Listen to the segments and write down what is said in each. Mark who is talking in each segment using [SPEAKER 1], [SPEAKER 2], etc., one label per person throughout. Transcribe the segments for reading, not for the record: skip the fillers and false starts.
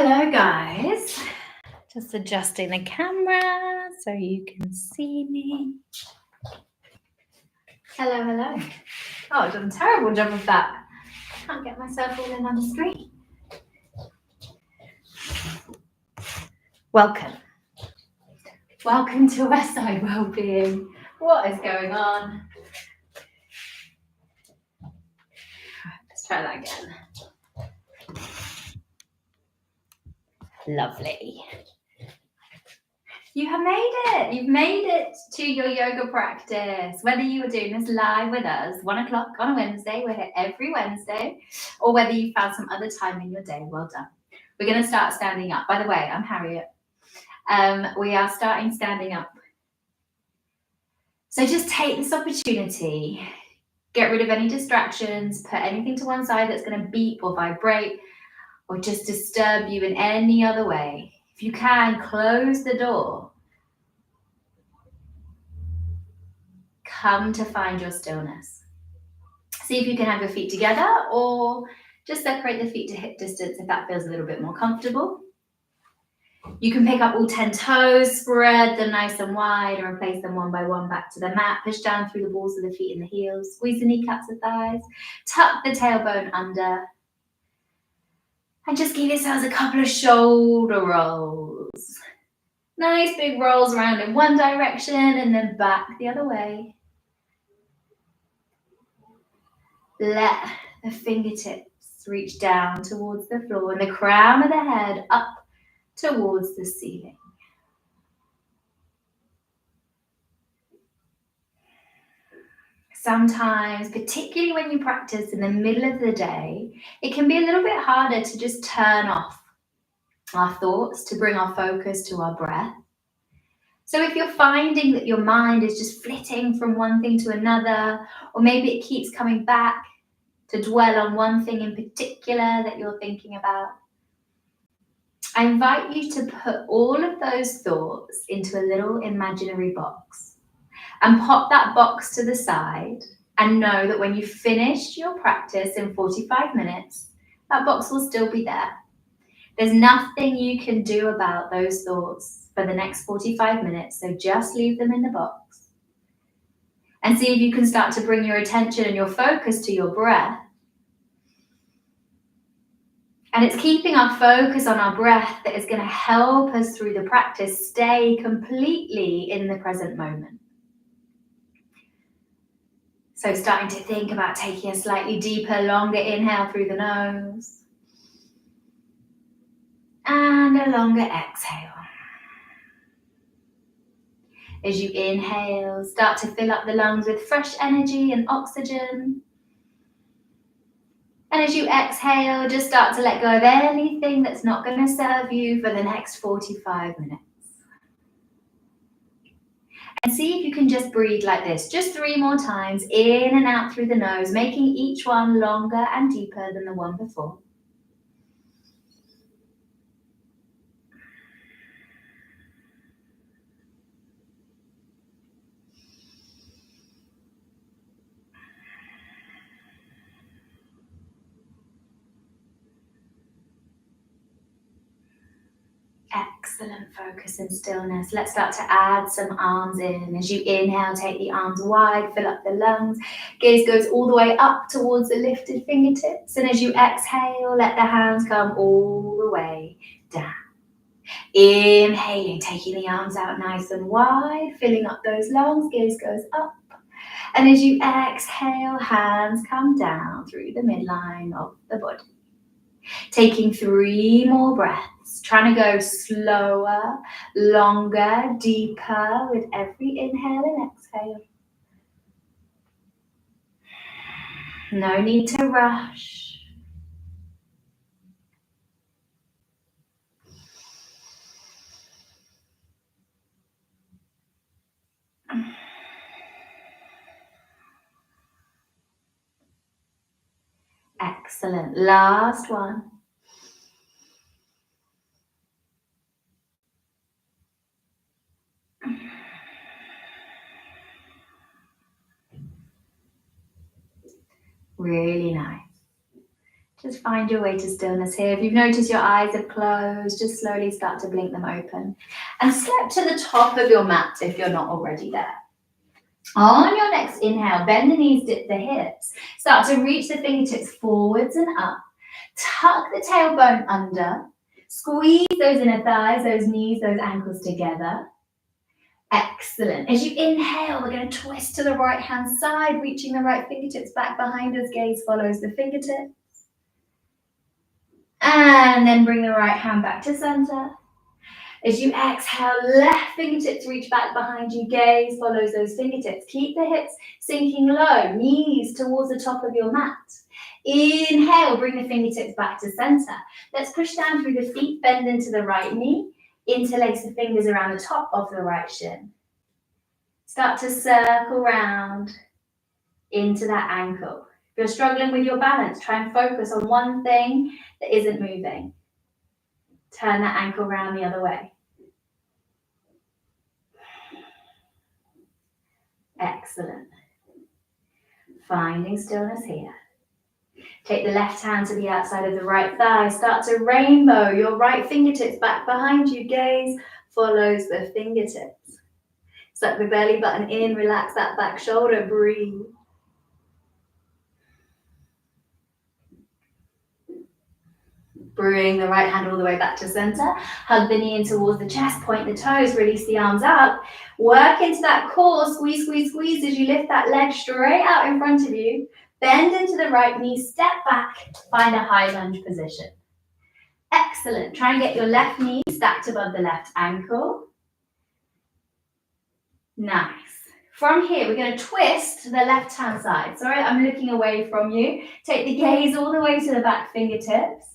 [SPEAKER 1] Hello guys, just adjusting the camera so you can see me. Hello. Oh, I've done a terrible job of that. Can't get myself all in on the screen. Welcome to Westside Wellbeing. What is going on? Let's try that again. Lovely. You have made it. You've made it to your yoga practice. Whether you are doing this live with us, 1 o'clock on a Wednesday, we're here every Wednesday, or whether you found some other time in your day, well done. We're going to start standing up. By the way, I'm Harriet. We are starting standing up. So just take this opportunity, get rid of any distractions, put anything to one side that's going to beep or vibrate or just disturb you in any other way. If you can, close the door. Come to find your stillness. See if you can have your feet together or just separate the feet to hip distance if that feels a little bit more comfortable. You can pick up all 10 toes, spread them nice and wide, and place them one by one back to the mat. Push down through the balls of the feet and the heels. Squeeze the kneecaps and thighs. Tuck the tailbone under. And just give yourselves a couple of shoulder rolls. Nice big rolls around in one direction and then back the other way. Let the fingertips reach down towards the floor and the crown of the head up towards the ceiling. Sometimes, particularly when you practice in the middle of the day, it can be a little bit harder to just turn off our thoughts, to bring our focus to our breath. So if you're finding that your mind is just flitting from one thing to another, or maybe it keeps coming back to dwell on one thing in particular that you're thinking about, I invite you to put all of those thoughts into a little imaginary box and pop that box to the side and know that when you finish your practice in 45 minutes, that box will still be there. There's nothing you can do about those thoughts for the next 45 minutes, so just leave them in the box. And see if you can start to bring your attention and your focus to your breath. And it's keeping our focus on our breath that is going to help us through the practice stay completely in the present moment. So starting to think about taking a slightly deeper, longer inhale through the nose. And a longer exhale. As you inhale, start to fill up the lungs with fresh energy and oxygen. And as you exhale, just start to let go of anything that's not going to serve you for the next 45 minutes. And see if you can just breathe like this, just 3 more times, in and out through the nose, making each one longer and deeper than the one before. Excellent focus and stillness. Let's start to add some arms in. As you inhale, take the arms wide, fill up the lungs. Gaze goes all the way up towards the lifted fingertips. And as you exhale, let the hands come all the way down. Inhaling, taking the arms out nice and wide, filling up those lungs. Gaze goes up. And as you exhale, hands come down through the midline of the body. Taking 3 more breaths, trying to go slower, longer, deeper with every inhale and exhale. No need to rush. Excellent. Last one. Really nice. Just find your way to stillness here. If you've noticed your eyes have closed, just slowly start to blink them open. And step to the top of your mat if you're not already there. On your next inhale, bend the knees, dip the hips. Start to reach the fingertips forwards and up. Tuck the tailbone under. Squeeze those inner thighs, those knees, those ankles together. Excellent. As you inhale, we're going to twist to the right hand side, reaching the right fingertips back behind us. Gaze follows the fingertips. And then bring the right hand back to center. As you exhale, left fingertips reach back behind you. Gaze follows those fingertips. Keep the hips sinking low, knees towards the top of your mat. Inhale, bring the fingertips back to center. Let's push down through the feet, bend into the right knee. Interlace the fingers around the top of the right shin. Start to circle round into that ankle. If you're struggling with your balance, try and focus on one thing that isn't moving. Turn that ankle round the other way. Excellent. Finding stillness here. Take the left hand to the outside of the right thigh. Start to rainbow your right fingertips back behind you. Gaze follows the fingertips. Suck the belly button in. Relax that back shoulder. Breathe. Bring the right hand all the way back to center. Hug the knee in towards the chest. Point the toes. Release the arms up. Work into that core. Squeeze, squeeze, squeeze as you lift that leg straight out in front of you. Bend into the right knee. Step back. Find a high lunge position. Excellent. Try and get your left knee stacked above the left ankle. Nice. From here, we're going to twist to the left-hand side. Sorry, I'm looking away from you. Take the gaze all the way to the back fingertips.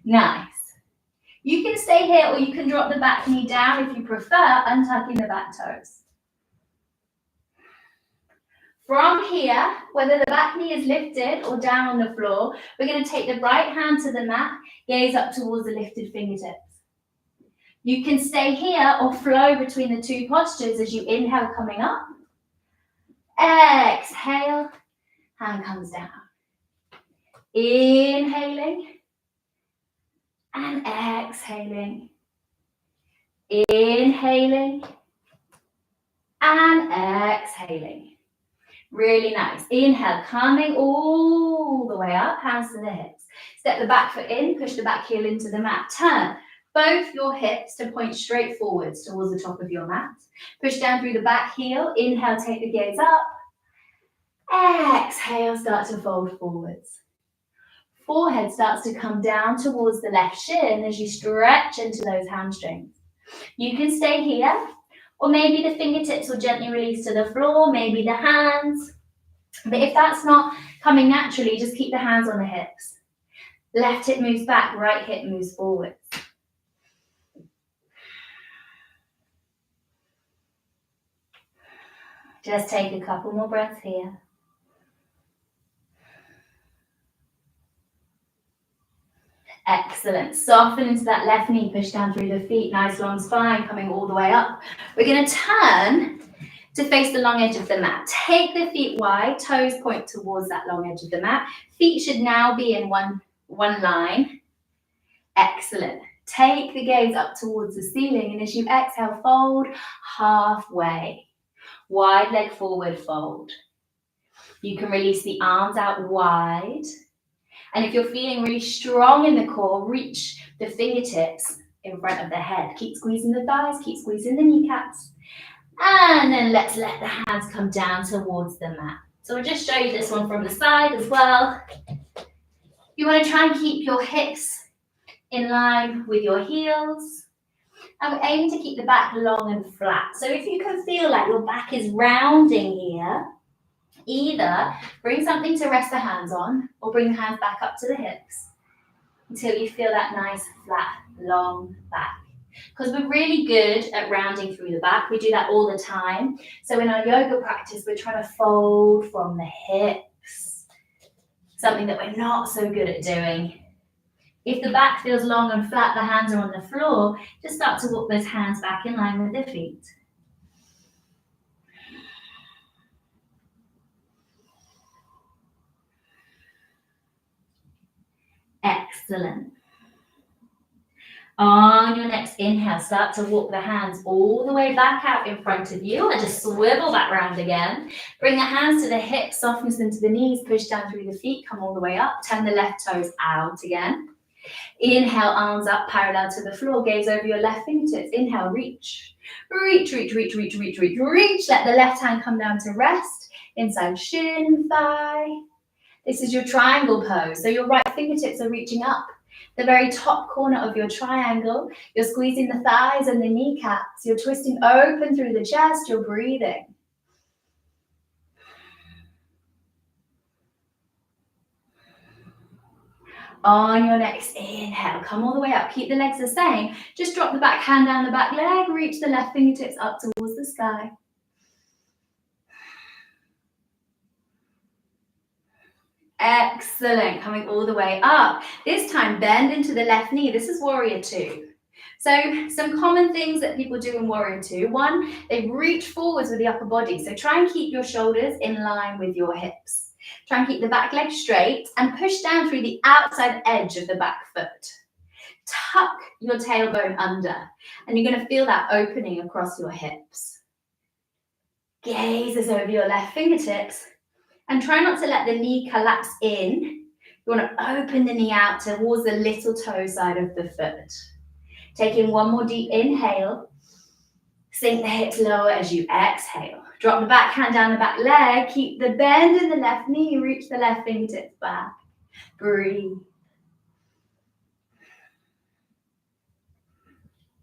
[SPEAKER 1] Nice. You can stay here or you can drop the back knee down if you prefer, untucking the back toes. From here, whether the back knee is lifted or down on the floor, we're going to take the right hand to the mat, gaze up towards the lifted fingertips. You can stay here or flow between the two postures as you inhale coming up. Exhale, hand comes down. Inhaling and exhaling. Inhaling and exhaling. Really nice. Inhale, coming all the way up, hands to the hips. Step the back foot in, push the back heel into the mat. Turn both your hips to point straight forwards towards the top of your mat. Push down through the back heel. Inhale, take the gaze up. Exhale, start to fold forwards. Forehead starts to come down towards the left shin as you stretch into those hamstrings. You can stay here, or maybe the fingertips will gently release to the floor, maybe the hands. But if that's not coming naturally, just keep the hands on the hips. Left hip moves back, right hip moves forwards. Just take a couple more breaths here. Excellent. Soften into that left knee, push down through the feet. Nice long spine coming all the way up. We're going to turn to face the long edge of the mat. Take the feet wide, toes point towards that long edge of the mat. Feet should now be in one line. Excellent. Take the gaze up towards the ceiling, and as you exhale, fold halfway. Wide leg forward, fold. You can release the arms out wide. And if you're feeling really strong in the core, reach the fingertips in front of the head. Keep squeezing the thighs, keep squeezing the kneecaps. And then let's let the hands come down towards the mat. So I'll just show you this one from the side as well. You want to try and keep your hips in line with your heels. And we're aiming to keep the back long and flat. So if you can feel like your back is rounding here, either bring something to rest the hands on or bring the hands back up to the hips until you feel that nice, flat, long back. Because we're really good at rounding through the back. We do that all the time. So in our yoga practice, we're trying to fold from the hips. Something that we're not so good at doing. If the back feels long and flat, the hands are on the floor, just start to walk those hands back in line with the feet. Excellent. On your next inhale, start to walk the hands all the way back out in front of you, and just swivel back round again. Bring the hands to the hips, softness into the knees, push down through the feet, come all the way up, turn the left toes out again. Inhale, arms up, parallel to the floor, gaze over your left fingertips. Inhale, reach. Reach, reach, reach, reach, reach, reach, reach. Let the left hand come down to rest, inside shin, thigh. This is your triangle pose, so your right fingertips are reaching up. The very top corner of your triangle, you're squeezing the thighs and the kneecaps. You're twisting open through the chest, you're breathing. On your next inhale, come all the way up. Keep the legs the same. Just drop the back hand down the back leg, reach the left fingertips up towards the sky. Excellent, coming all the way up. This time, bend into the left knee. This is warrior two. So some common things that people do in warrior two. One, they reach forwards with the upper body. So try and keep your shoulders in line with your hips. Try and keep the back leg straight and push down through the outside edge of the back foot. Tuck your tailbone under, and you're going to feel that opening across your hips. Gazes over your left fingertips. And try not to let the knee collapse in. You want to open the knee out towards the little toe side of the foot. Taking one more deep inhale. Sink the hips lower as you exhale. Drop the back hand down the back leg. Keep the bend in the left knee. Reach the left fingertips back. Breathe.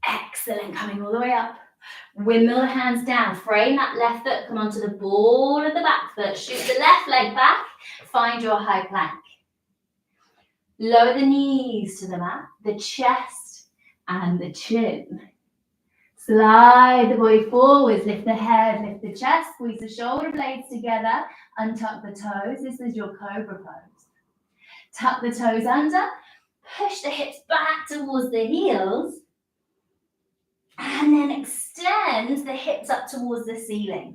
[SPEAKER 1] Excellent. Coming all the way up. Windmill the hands down, frame that left foot, come onto the ball of the back foot, shoot the left leg back, find your high plank. Lower the knees to the mat, the chest and the chin. Slide the body forwards, lift the head, lift the chest, squeeze the shoulder blades together, untuck the toes. This is your cobra pose. Tuck the toes under, push the hips back towards the heels, and then extend the hips up towards the ceiling.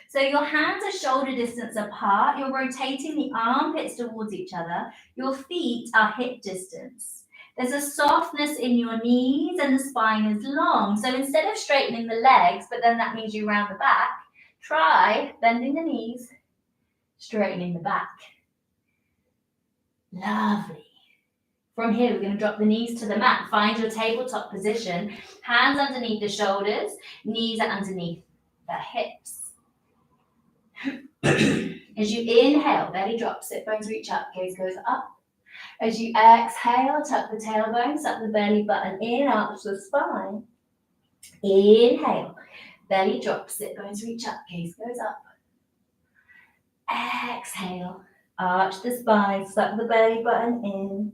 [SPEAKER 1] So your hands are shoulder distance apart. You're rotating the armpits towards each other. Your feet are hip distance. There's a softness in your knees and the spine is long. So instead of straightening the legs, but then that means you round the back, try bending the knees, straightening the back. Lovely. From here, we're going to drop the knees to the mat. Find your tabletop position. Hands underneath the shoulders. Knees are underneath the hips. As you inhale, belly drops, sit bones reach up, gaze goes up. As you exhale, tuck the tailbone, suck the belly button in, arch the spine. Inhale, belly drops, sit bones reach up, gaze goes up. Exhale, arch the spine, suck the belly button in.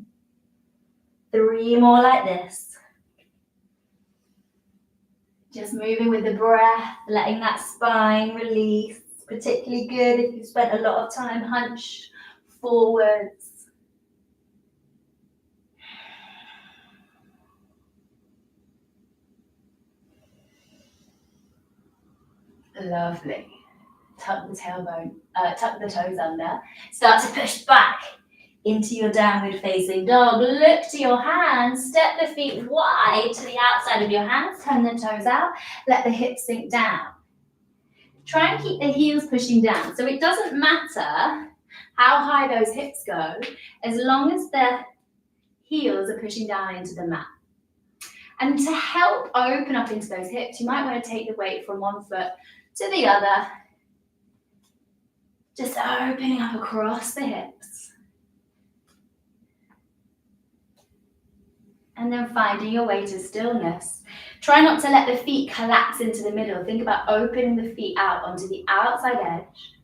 [SPEAKER 1] 3 more like this. Just moving with the breath, letting that spine release. Particularly good if you spent a lot of time hunched forwards. Lovely. Tuck the tailbone, tuck the toes under. Start to push back into your downward facing dog. Look to your hands, step the feet wide to the outside of your hands, turn the toes out, let the hips sink down. Try and keep the heels pushing down. So it doesn't matter how high those hips go, as long as the heels are pushing down into the mat. And to help open up into those hips, you might want to take the weight from one foot to the other, just opening up across the hips. And then finding your way to stillness. Try not to let the feet collapse into the middle. Think about opening the feet out onto the outside edge.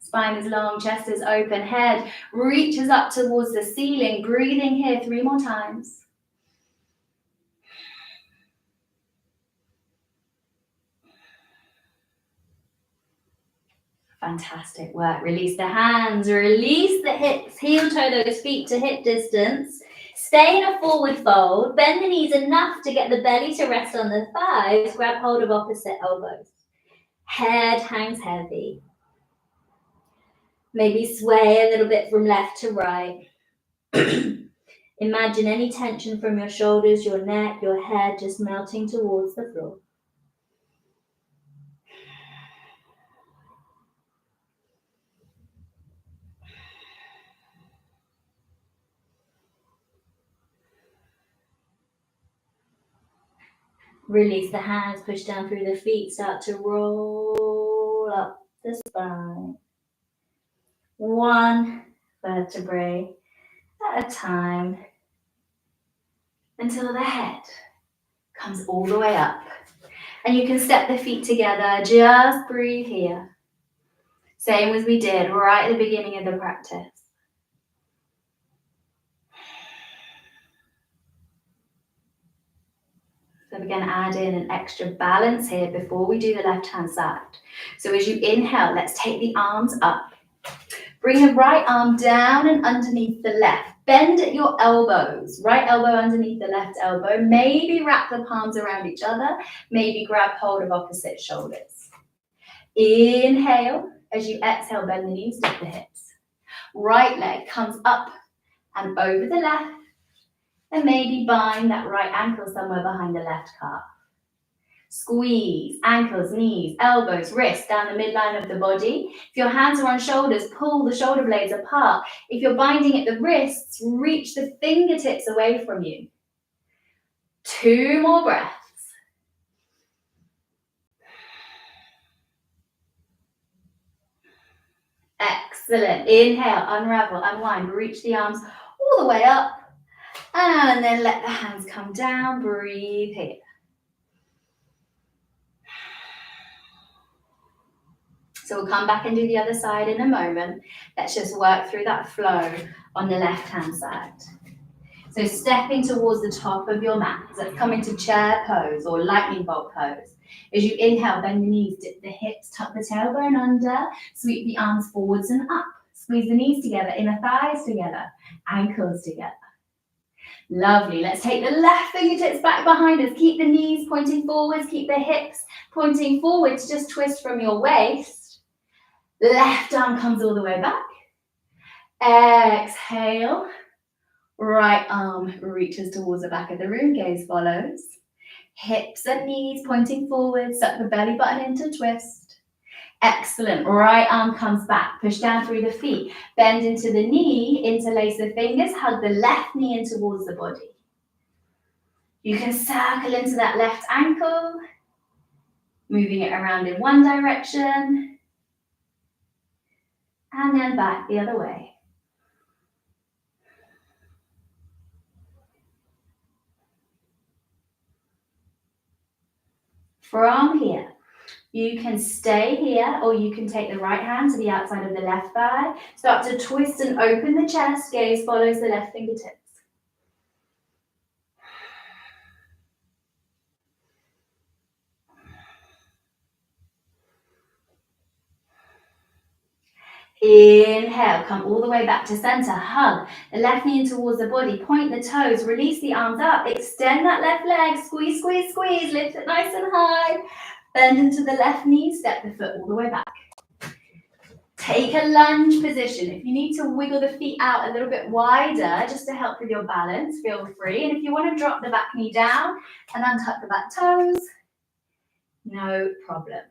[SPEAKER 1] Spine is long, chest is open, head reaches up towards the ceiling. Breathing here 3 more times. Fantastic work. Release the hands, release the hips, heel toe those feet to hip distance. Stay in a forward fold. Bend the knees enough to get the belly to rest on the thighs. Grab hold of opposite elbows. Head hangs heavy. Maybe sway a little bit from left to right. Imagine any tension from your shoulders, your neck, your head just melting towards the floor. Release the hands, push down through the feet, start to roll up the spine. One vertebrae at a time until the head comes all the way up. And you can step the feet together, just breathe here. Same as we did right at the beginning of the practice. So we're going to add in an extra balance here before we do the left-hand side. So as you inhale, let's take the arms up. Bring the right arm down and underneath the left. Bend at your elbows. Right elbow underneath the left elbow. Maybe wrap the palms around each other. Maybe grab hold of opposite shoulders. Inhale. As you exhale, bend the knees, lift the hips. Right leg comes up and over the left. And maybe bind that right ankle somewhere behind the left calf. Squeeze, ankles, knees, elbows, wrists down the midline of the body. If your hands are on shoulders, pull the shoulder blades apart. If you're binding at the wrists, reach the fingertips away from you. 2 more breaths. Excellent. Inhale, unravel, unwind, reach the arms all the way up. And then let the hands come down. Breathe here. So we'll come back and do the other side in a moment. Let's just work through that flow on the left-hand side. So stepping towards the top of your mat. So let's come into chair pose or lightning bolt pose. As you inhale, bend the knees, dip the hips, tuck the tailbone under, sweep the arms forwards and up. Squeeze the knees together, inner thighs together, ankles together. Lovely. Let's take the left fingertips back behind us. Keep the knees pointing forwards, keep the hips pointing forwards. Just twist from your waist. Left arm comes all the way back. Exhale. Right arm reaches towards the back of the room. Gaze follows. Hips and knees pointing forward. Suck the belly button into twist. Excellent. Right arm comes back. Push down through the feet. Bend into the knee. Interlace the fingers. Hug the left knee in towards the body. You can circle into that left ankle. Moving it around in one direction. And then back the other way. From here, you can stay here or you can take the right hand to the outside of the left thigh. Start to twist and open the chest. Gaze follows the left fingertips. Inhale, come all the way back to center. Hug the left knee in towards the body. Point the toes. Release the arms up. Extend that left leg. Squeeze, squeeze, squeeze. Lift it nice and high. Bend into the left knee. Step the foot all the way back. Take a lunge position. If you need to wiggle the feet out a little bit wider just to help with your balance, feel free. And if you want to drop the back knee down and untuck the back toes, no problem.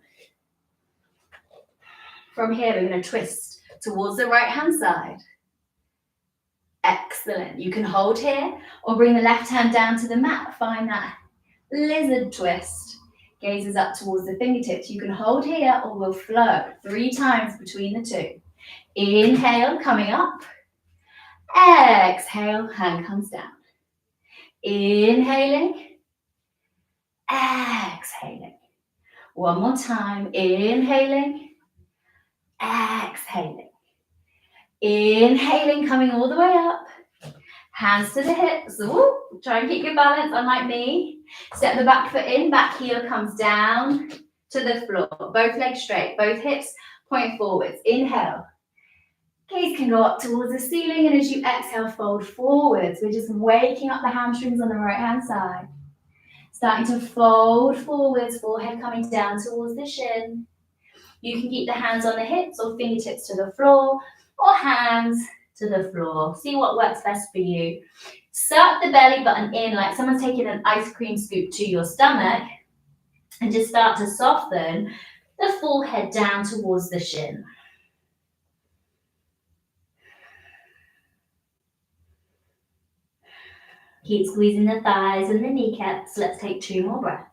[SPEAKER 1] From here, we're going to twist towards the right-hand side. Excellent. You can hold here or bring the left hand down to the mat. Find that lizard twist. Gazes up towards the fingertips. You can hold here or we'll flow 3 times between the 2. Inhale, coming up. Exhale, hand comes down. Inhaling. Exhaling. One more time. Inhaling. Exhaling. Inhaling, coming all the way up. Hands to the hips. Ooh, try and keep your balance, unlike me. Step the back foot in, back heel comes down to the floor. Both legs straight, both hips point forwards. Inhale. Gaze can go up towards the ceiling, and as you exhale, fold forwards. We're just waking up the hamstrings on the right-hand side. Starting to fold forwards, forehead coming down towards the shin. You can keep the hands on the hips or fingertips to the floor, or hands to the floor. See what works best for you. Suck the belly button in like someone's taking an ice cream scoop to your stomach, and just start to soften the forehead down towards the shin. Keep squeezing the thighs and the kneecaps. Let's take 2 more breaths.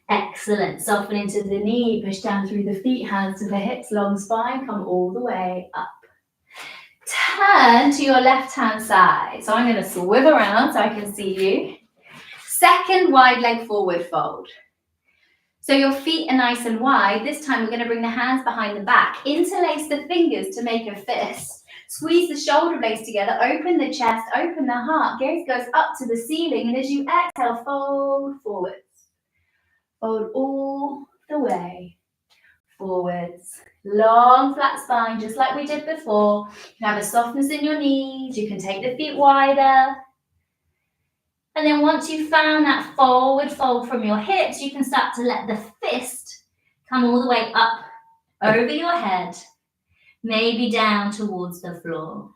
[SPEAKER 1] Excellent. Soften into the knee, push down through the feet, hands to the hips, long spine, come all the way up. Turn to your left-hand side. So I'm going to swivel around so I can see you. Second wide leg forward fold. So your feet are nice and wide. This time we're going to bring the hands behind the back. Interlace the fingers to make a fist. Squeeze the shoulder blades together. Open the chest, open the heart. Gaze goes up to the ceiling. And as you exhale, fold forwards. Fold all the way forwards. Long flat spine, just like we did before. You can have a softness in your knees. You can take the feet wider. And then once you've found that forward fold from your hips, you can start to let the fist come all the way up over your head, maybe down towards the floor.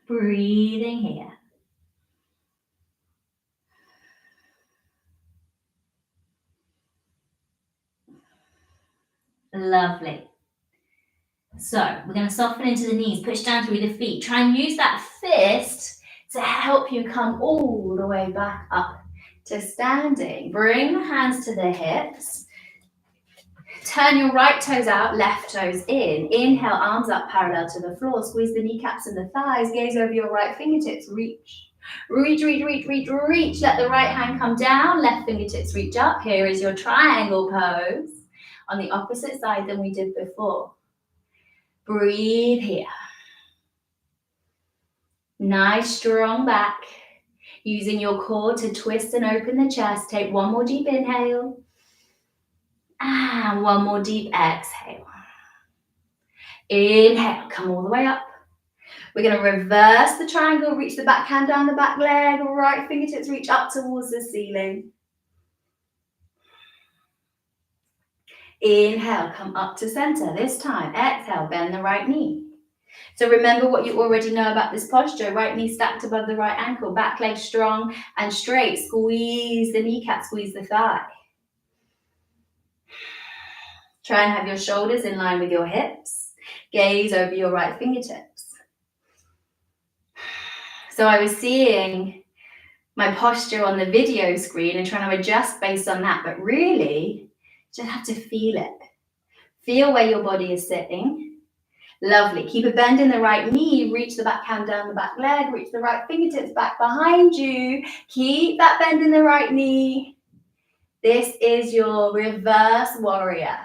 [SPEAKER 1] Breathing here. Lovely. So we're going to soften into the knees, push down through the feet. Try and use that fist to help you come all the way back up to standing. Bring the hands to the hips. Turn your right toes out, left toes in. Inhale, arms up parallel to the floor. Squeeze the kneecaps and the thighs. Gaze over your right fingertips. Reach. Reach, reach, reach, reach, reach. Let the right hand come down. Left fingertips reach up. Here is your triangle pose on the opposite side than we did before. Breathe here. Nice, strong back. Using your core to twist and open the chest. Take 1 more deep inhale. And 1 more deep exhale. Inhale, come all the way up. We're going to reverse the triangle, reach the back hand down the back leg, right fingertips reach up towards the ceiling. Inhale, come up to center. This time, exhale, bend the right knee. So remember what you already know about this posture. Right knee stacked above the right ankle, back leg strong and straight. Squeeze the kneecap, squeeze the thigh. Try and have your shoulders in line with your hips. Gaze over your right fingertips. So I was seeing my posture on the video screen and trying to adjust based on that, but really, you just have to feel it. Feel where your body is sitting. Lovely. Keep a bend in the right knee. Reach the back hand down the back leg. Reach the right fingertips back behind you. Keep that bend in the right knee. This is your reverse warrior.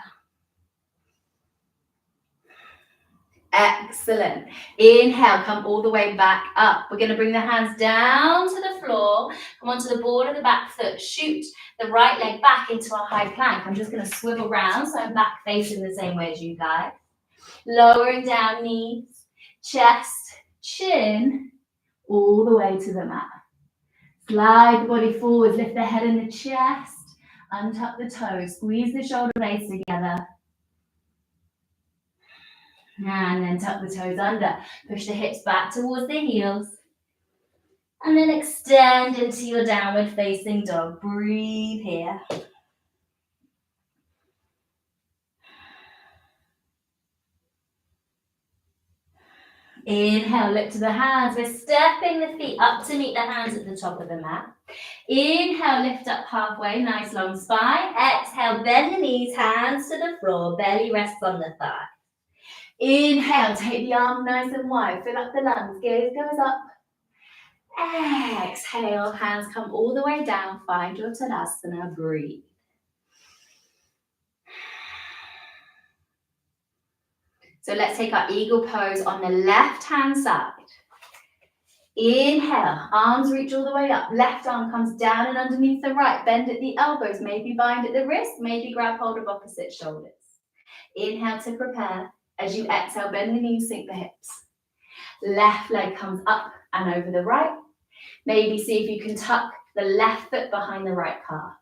[SPEAKER 1] Excellent. Inhale, come all the way back up. We're going to bring the hands down to the floor. Come onto the board of the back foot. Shoot the right leg back into a high plank. I'm just going to swivel around so I'm back facing the same way as you guys. Lowering down knees, chest, chin, all the way to the mat. Slide the body forward, lift the head and the chest. Untuck the toes, squeeze the shoulder blades together. And then tuck the toes under. Push the hips back towards the heels. And then extend into your downward facing dog. Breathe here. Inhale, look to the hands. We're stepping the feet up to meet the hands at the top of the mat. Inhale, lift up halfway, nice long spine. Exhale, bend the knees, hands to the floor, belly rests on the thigh. Inhale, take the arms nice and wide, fill up the lungs, gaze goes up. Exhale, hands come all the way down, find your Tadasana, breathe. So let's take our eagle pose on the left-hand side. Inhale, arms reach all the way up, left arm comes down and underneath the right, bend at the elbows, maybe bind at the wrist, maybe grab hold of opposite shoulders. Inhale to prepare. As you exhale, bend the knees, sink the hips. Left leg comes up and over the right. Maybe see if you can tuck the left foot behind the right calf.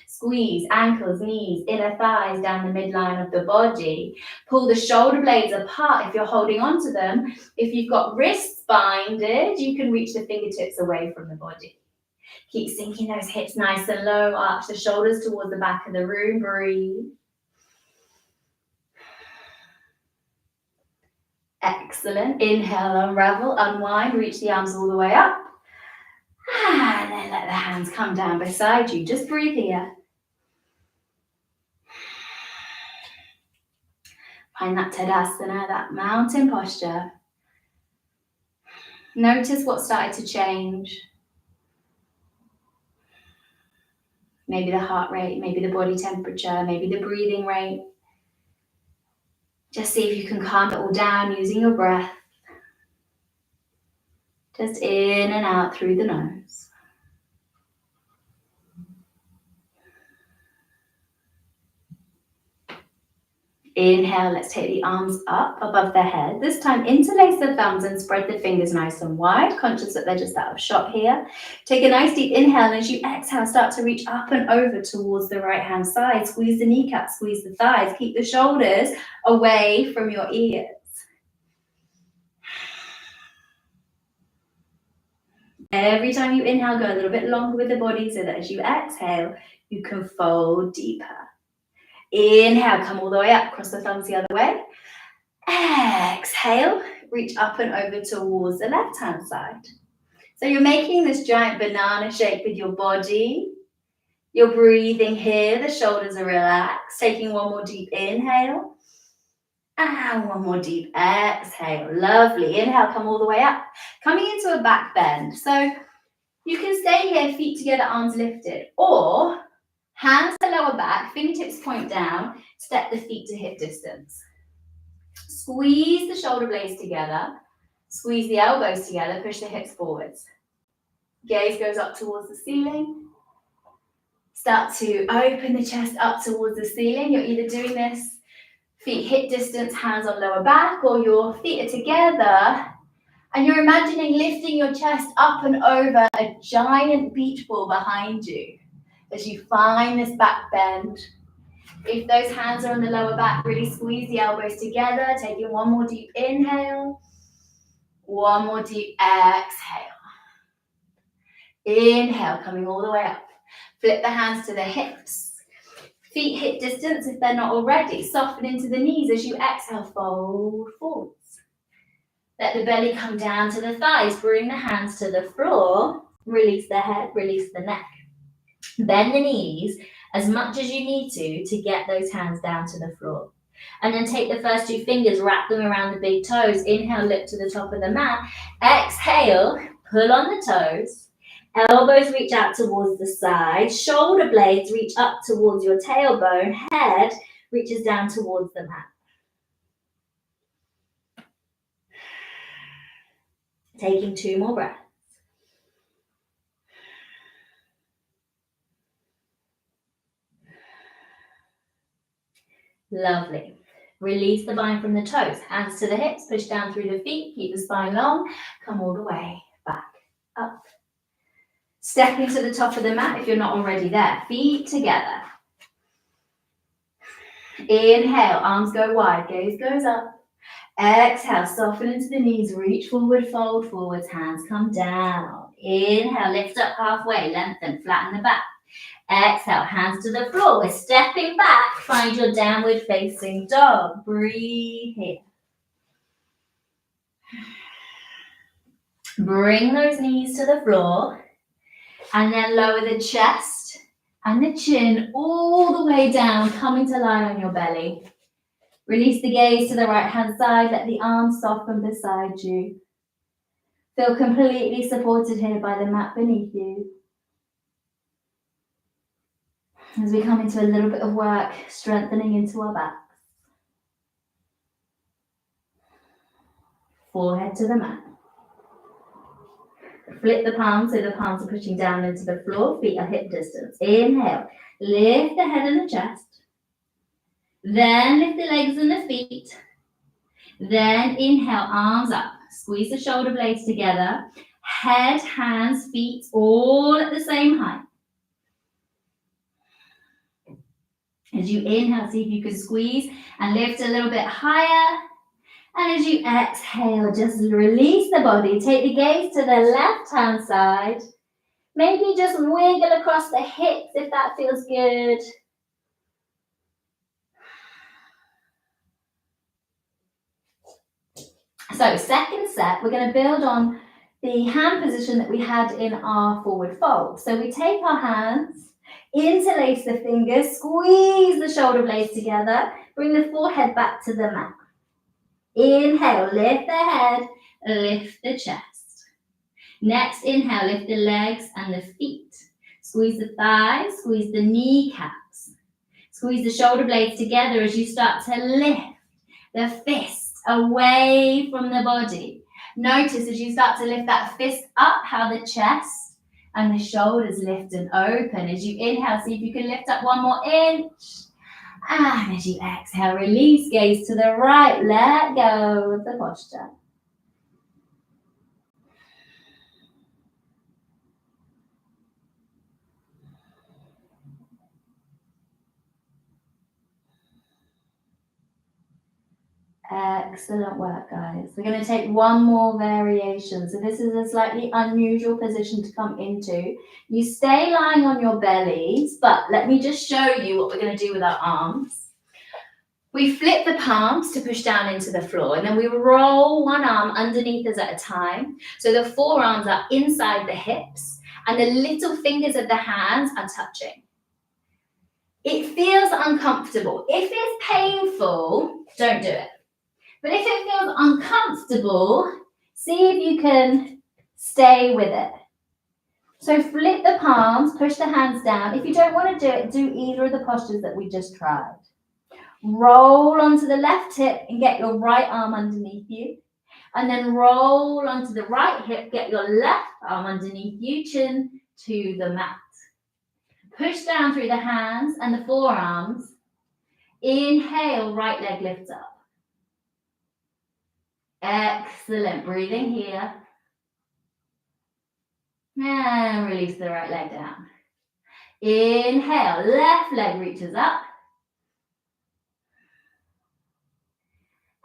[SPEAKER 1] Squeeze ankles, knees, inner thighs down the midline of the body. Pull the shoulder blades apart if you're holding on to them. If you've got wrists binded, you can reach the fingertips away from the body. Keep sinking those hips nice and low. Arch the shoulders towards the back of the room. Breathe. Excellent. Inhale, unravel, unwind, reach the arms all the way up. And then let the hands come down beside you. Just breathe here. Find that Tadasana, that mountain posture. Notice what started to change. Maybe the heart rate, maybe the body temperature, maybe the breathing rate. Just see if you can calm it all down using your breath. Just in and out through the nose. Inhale, let's take the arms up above the head. This time, interlace the thumbs and spread the fingers nice and wide, conscious that they're just out of shot here. Take a nice deep inhale, and as you exhale, start to reach up and over towards the right-hand side. Squeeze the kneecaps, squeeze the thighs. Keep the shoulders away from your ears. Every time you inhale, go a little bit longer with the body so that as you exhale, you can fold deeper. Inhale, come all the way up, cross the thumbs the other way. Exhale, reach up and over towards the left-hand side. So you're making this giant banana shape with your body. You're breathing here, the shoulders are relaxed. Taking one more deep inhale. And one more deep exhale. Lovely. Inhale, come all the way up. Coming into a back bend. So you can stay here, feet together, arms lifted. Or hands to lower back, fingertips point down, step the feet to hip distance. Squeeze the shoulder blades together, squeeze the elbows together, push the hips forwards. Gaze goes up towards the ceiling. Start to open the chest up towards the ceiling. You're either doing this feet hip distance, hands on lower back, or your feet are together and you're imagining lifting your chest up and over a giant beach ball behind you. As you find this back bend, if those hands are on the lower back, really squeeze the elbows together, taking one more deep inhale, one more deep exhale. Inhale, coming all the way up. Flip the hands to the hips. Feet hip distance if they're not already. Soften into the knees as you exhale, fold forwards. Let the belly come down to the thighs. Bring the hands to the floor. Release the head, release the neck. Bend the knees as much as you need to get those hands down to the floor. And then take the first two fingers, wrap them around the big toes. Inhale, lift to the top of the mat. Exhale, pull on the toes. Elbows reach out towards the side. Shoulder blades reach up towards your tailbone. Head reaches down towards the mat. Taking two more breaths. Lovely. Release the bind from the toes. Hands to the hips, push down through the feet. Keep the spine long. Come all the way back up. Stepping to the top of the mat if you're not already there. Feet together. Inhale, arms go wide, gaze goes up. Exhale, soften into the knees, reach forward, fold forwards, hands come down. Inhale, lift up halfway, lengthen, flatten the back. Exhale, hands to the floor. We're stepping back. Find your downward facing dog. Breathe here. Bring those knees to the floor and then lower the chest and the chin all the way down, coming to lie on your belly. Release the gaze to the right-hand side. Let the arms soften beside you. Feel completely supported here by the mat beneath you. As we come into a little bit of work, strengthening into our backs. Forehead to the mat. Flip the palms so the palms are pushing down into the floor. Feet are hip distance. Inhale. Lift the head and the chest. Then lift the legs and the feet. Then inhale, arms up. Squeeze the shoulder blades together. Head, hands, feet, all at the same height. As you inhale, see if you can squeeze and lift a little bit higher. And as you exhale, just release the body. Take the gaze to the left-hand side. Maybe just wiggle across the hips if that feels good. So second set, we're going to build on the hand position that we had in our forward fold. So we take our hands, interlace the fingers, squeeze the shoulder blades together, bring the forehead back to the mat. Inhale, lift the head, lift the chest. Next, inhale, lift the legs and the feet. Squeeze the thighs, squeeze the kneecaps. Squeeze the shoulder blades together as you start to lift the fist away from the body. Notice as you start to lift that fist up, how the chest and the shoulders lift and open. As you inhale, see if you can lift up one more inch. And as you exhale, release, gaze to the right, let go of the posture. Excellent work, guys. We're going to take one more variation. So this is a slightly unusual position to come into. You stay lying on your bellies, but let me just show you what we're going to do with our arms. We flip the palms to push down into the floor, and then we roll one arm underneath us at a time. So the forearms are inside the hips, and the little fingers of the hands are touching. It feels uncomfortable. If it's painful, don't do it. But if it feels uncomfortable, see if you can stay with it. So flip the palms, push the hands down. If you don't want to do it, do either of the postures that we just tried. Roll onto the left hip and get your right arm underneath you. And then roll onto the right hip, get your left arm underneath you, chin to the mat. Push down through the hands and the forearms. Inhale, right leg lifts up. Excellent. Breathing here. And release the right leg down. Inhale, left leg reaches up.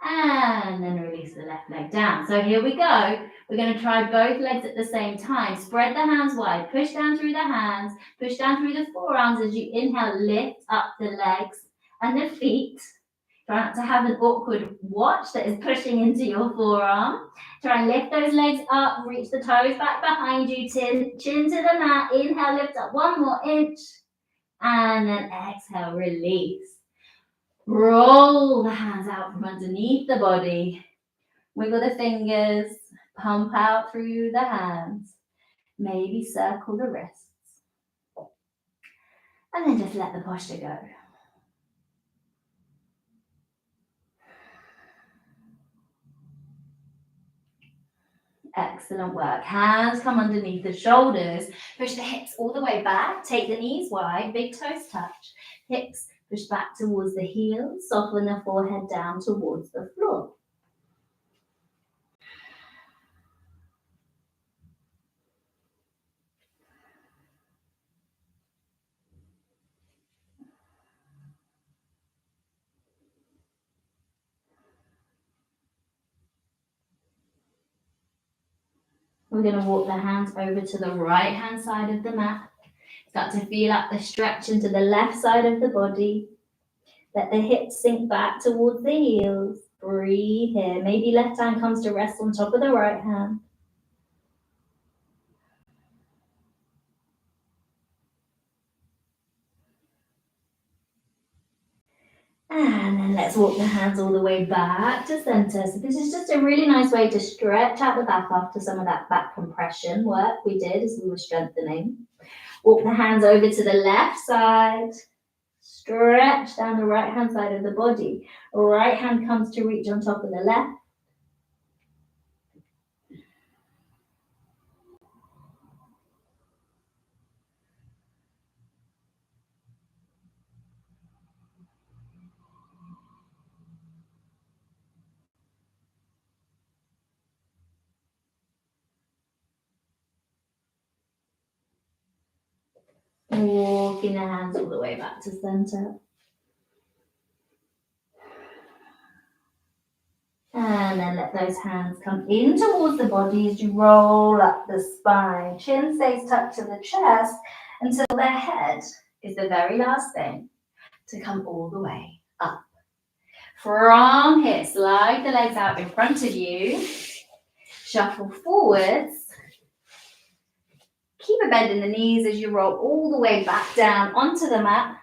[SPEAKER 1] And then release the left leg down. So here we go. We're going to try both legs at the same time. Spread the hands wide. Push down through the hands. Push down through the forearms as you inhale. Lift up the legs and the feet. Try not to have an awkward watch that is pushing into your forearm. Try and lift those legs up. Reach the toes back behind you. Chin to the mat. Inhale, lift up one more inch. And then exhale, release. Roll the hands out from underneath the body. Wiggle the fingers. Pump out through the hands. Maybe circle the wrists. And then just let the posture go. Excellent work. Hands come underneath the shoulders. Push the hips all the way back. Take the knees wide. Big toes touch. Hips push back towards the heels. Soften the forehead down towards the floor. We're going to walk the hands over to the right hand side of the mat. Start to feel up the stretch into the left side of the body. Let the hips sink back towards the heels. Breathe here. Maybe left hand comes to rest on top of the right hand. And then let's walk the hands all the way back to center. So this is just a really nice way to stretch out the back after some of that back compression work we did as we were strengthening. Walk the hands over to the left side. Stretch down the right hand side of the body. Right hand comes to reach on top of the left. Walking the hands all the way back to center. And then let those hands come in towards the body as you roll up the spine. Chin stays tucked to the chest until the head is the very last thing to come all the way up. From here, slide the legs out in front of you. Shuffle forwards. Keep a bend in the knees as you roll all the way back down onto the mat.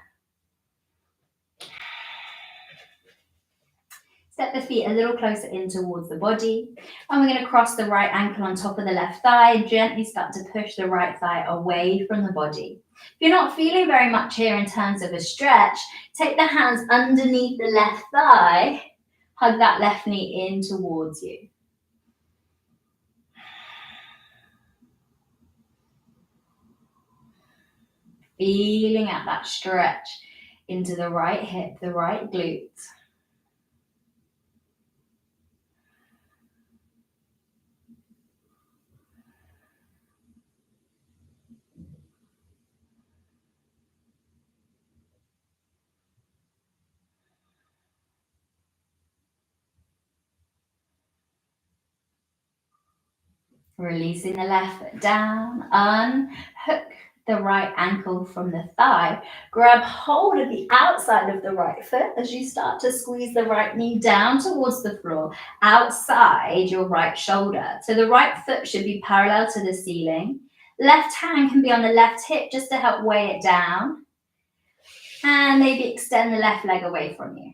[SPEAKER 1] Step the feet a little closer in towards the body. And we're going to cross the right ankle on top of the left thigh and gently start to push the right thigh away from the body. If you're not feeling very much here in terms of a stretch, take the hands underneath the left thigh. Hug that left knee in towards you. Feeling out that stretch into the right hip, the right glute. Releasing the left foot down, unhook the right ankle from the thigh. Grab hold of the outside of the right foot as you start to squeeze the right knee down towards the floor, outside your right shoulder. So the right foot should be parallel to the ceiling. Left hand can be on the left hip just to help weigh it down. And maybe extend the left leg away from you.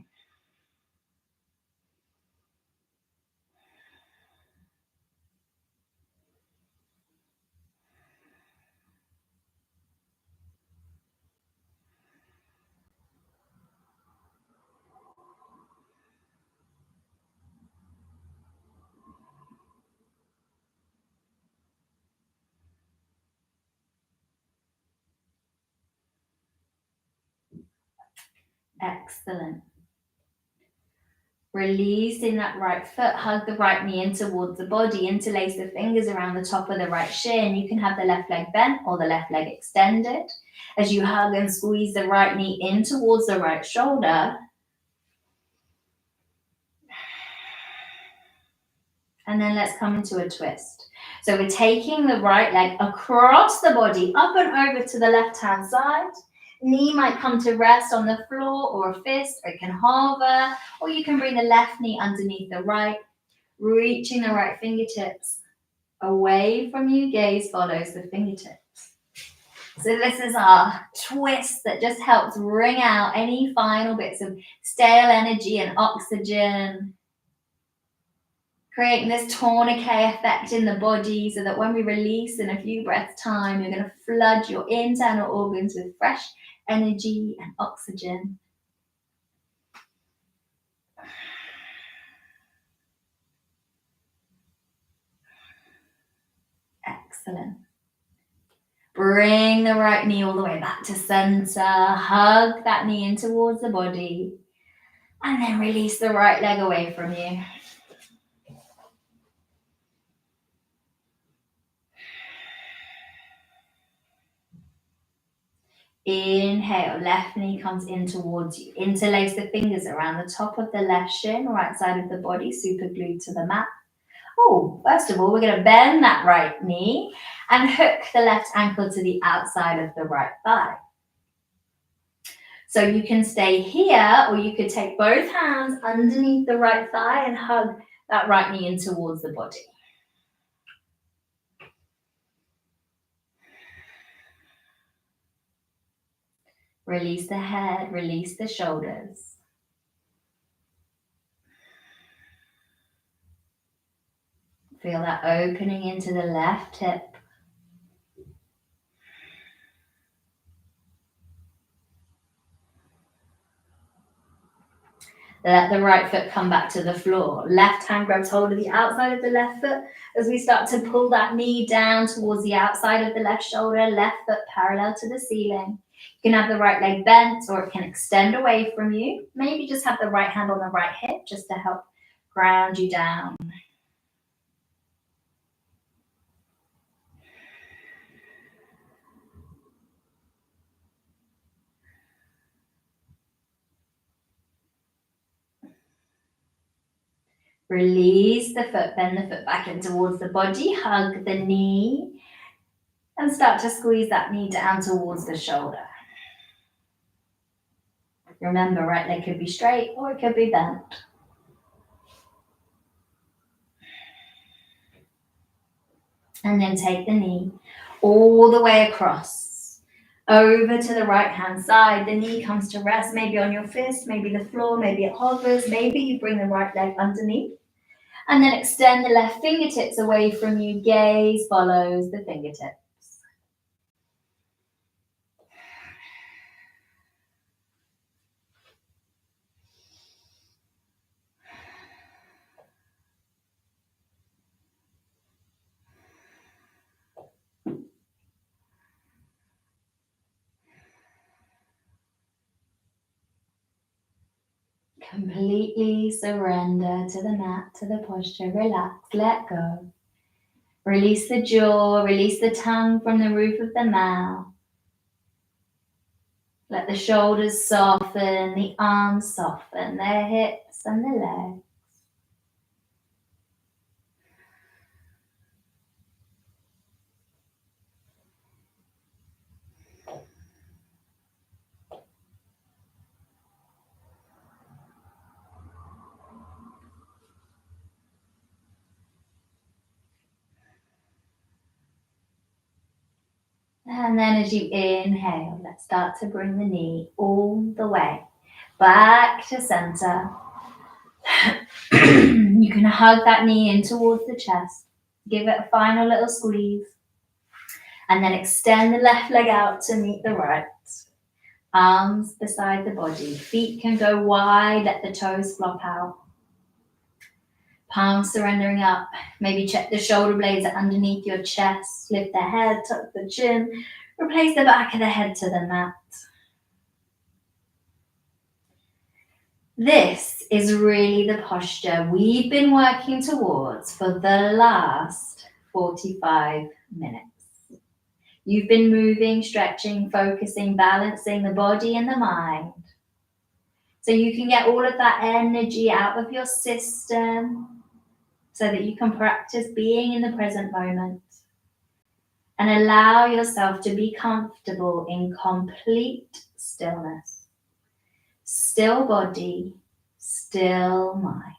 [SPEAKER 1] Excellent. Releasing that right foot, hug the right knee in towards the body, interlace the fingers around the top of the right shin. You can have the left leg bent or the left leg extended. As you hug and squeeze the right knee in towards the right shoulder. And then let's come into a twist. So we're taking the right leg across the body, up and over to the left-hand side. Knee might come to rest on the floor or a fist, or it can hover, or you can bring the left knee underneath the right, reaching the right fingertips away from you. Gaze follows the fingertips. So this is our twist that just helps wring out any final bits of stale energy and oxygen, creating this tourniquet effect in the body so that when we release in a few breaths' time, you're going to flood your internal organs with fresh energy and oxygen. Excellent. Bring the right knee all the way back to center. Hug that knee in towards the body. And then release the right leg away from you. Inhale, left knee comes in towards you. Interlace the fingers around the top of the left shin, right side of the body, super glued to the mat. Oh, first of all, we're going to bend that right knee and hook the left ankle to the outside of the right thigh. So you can stay here, or you could take both hands underneath the right thigh and hug that right knee in towards the body. Release the head, release the shoulders. Feel that opening into the left hip. Let the right foot come back to the floor. Left hand grabs hold of the outside of the left foot as we start to pull that knee down towards the outside of the left shoulder, left foot parallel to the ceiling. You can have the right leg bent or it can extend away from you. Maybe just have the right hand on the right hip just to help ground you down. Release the foot, bend the foot back in towards the body, hug the knee, and start to squeeze that knee down towards the shoulder. Remember, right leg could be straight or it could be bent. And then take the knee all the way across, over to the right hand side. The knee comes to rest, maybe on your fist, maybe the floor, maybe it hovers, maybe you bring the right leg underneath. And then extend the left fingertips away from you, gaze follows the fingertips. Completely surrender to the mat, to the posture, relax, let go. Release the jaw, release the tongue from the roof of the mouth. Let the shoulders soften, the arms soften, their hips and the legs. And then as you inhale, let's start to bring the knee all the way back to center. You can hug that knee in towards the chest. Give it a final little squeeze. And then extend the left leg out to meet the right. Arms beside the body. Feet can go wide, let the toes flop out. Palms surrendering up. Maybe check the shoulder blades are underneath your chest. Lift the head, tuck the chin. Replace the back of the head to the mat. This is really the posture we've been working towards for the last 45 minutes. You've been moving, stretching, focusing, balancing the body and the mind. So you can get all of that energy out of your system so that you can practice being in the present moment and allow yourself to be comfortable in complete stillness. Still body, still mind.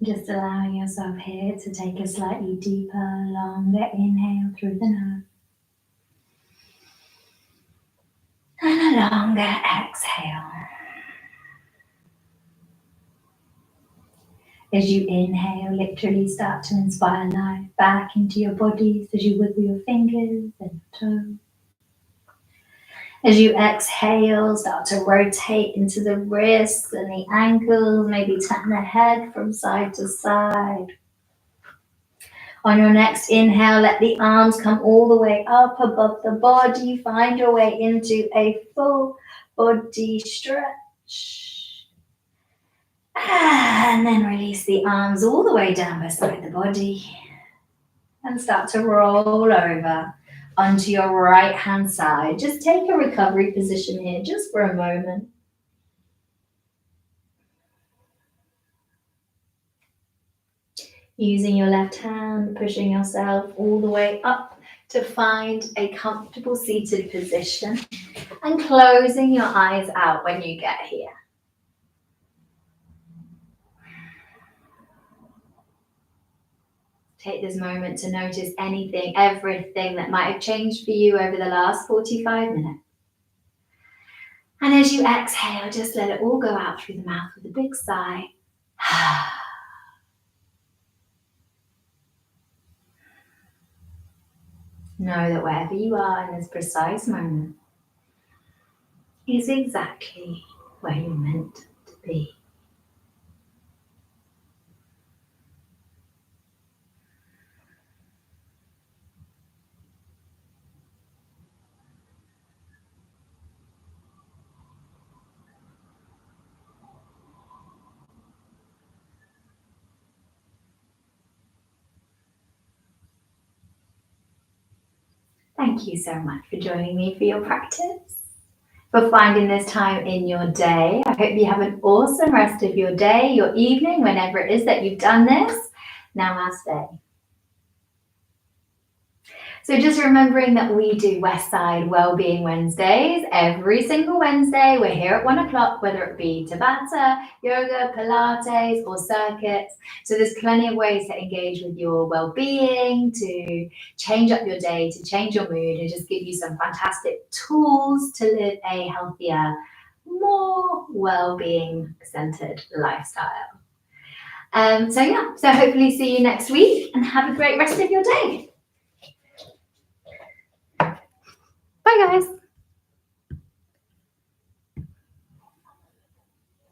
[SPEAKER 1] Just allowing yourself here to take a slightly deeper, longer inhale through the nose. And a longer exhale. As you inhale, literally start to inspire life back into your bodies as you wiggle your fingers and toes. As you exhale, start to rotate into the wrists and the ankles, maybe turn the head from side to side. On your next inhale, let the arms come all the way up above the body. Find your way into a full body stretch. And then release the arms all the way down beside the body. And start to roll over onto your right hand side. Just take a recovery position here just for a moment. Using your left hand, pushing yourself all the way up to find a comfortable seated position and closing your eyes out when you get here. Take this moment to notice anything, everything that might have changed for you over the last 45 minutes. And as you exhale, just let it all go out through the mouth with a big sigh. Know that wherever you are in this precise moment is exactly where you're meant to be. Thank you so much for joining me for your practice, for finding this time in your day. I hope you have an awesome rest of your day, your evening, whenever it is that you've done this. Namaste. So just remembering that we do Westside Wellbeing Wednesdays every single Wednesday. We're here at 1 o'clock, whether it be Tabata, yoga, Pilates, or circuits. So there's plenty of ways to engage with your well-being, to change up your day, to change your mood, and just give you some fantastic tools to live a healthier, more well-being centered lifestyle. So hopefully see you next week and have a great rest of your day. Bye guys.